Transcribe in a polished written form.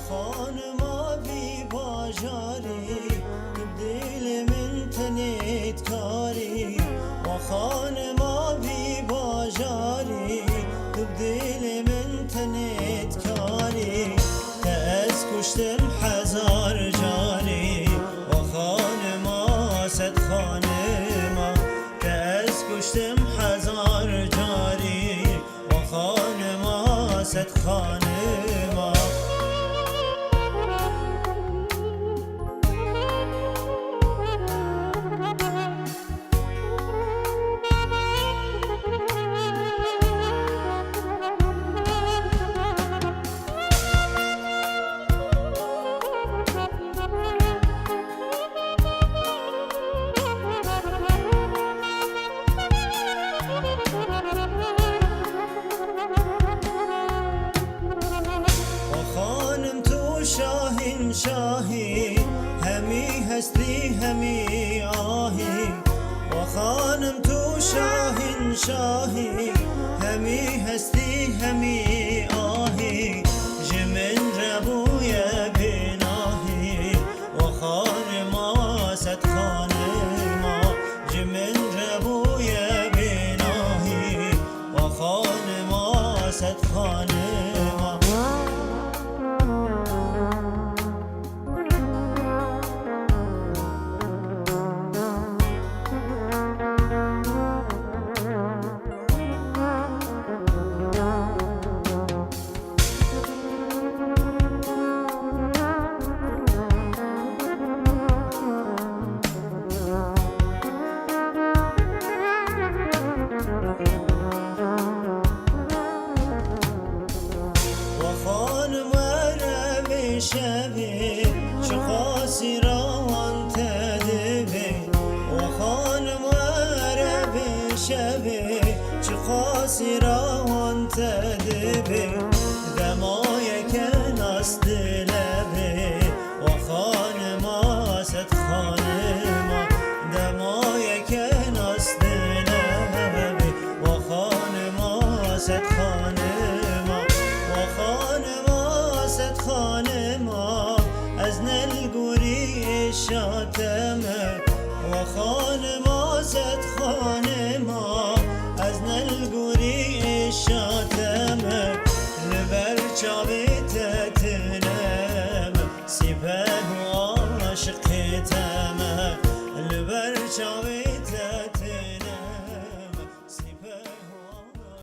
خانما بی باجاری دل من تنیت کاری و خانما بی باجاری دل من تنیت کاری که از کشتم هزار جاری و خانما صد خانما که از کشتم هزار جاری و خانما صد خانما شاهین شاهی همی هستی همی آهی و خانم تو شاهین شاهی همی هستی همی آهی جمن ربوی بناهی و خانما صد خانما جمن ربوی بناهی و خانما صد خانما شبی چه خاصی روان تدبی و خانم عرب شبی چه خاصی روان تدبی دمای که نست لبی و خانم صد خانما دمای که نست لبی و خانم صد خانما و خانم صد خانما از نلگوری شاتمه و خانما صد خانما از نلگوری شاتمه لبر چاوی تتنم سیبه و عاشق تمه لبر چاوی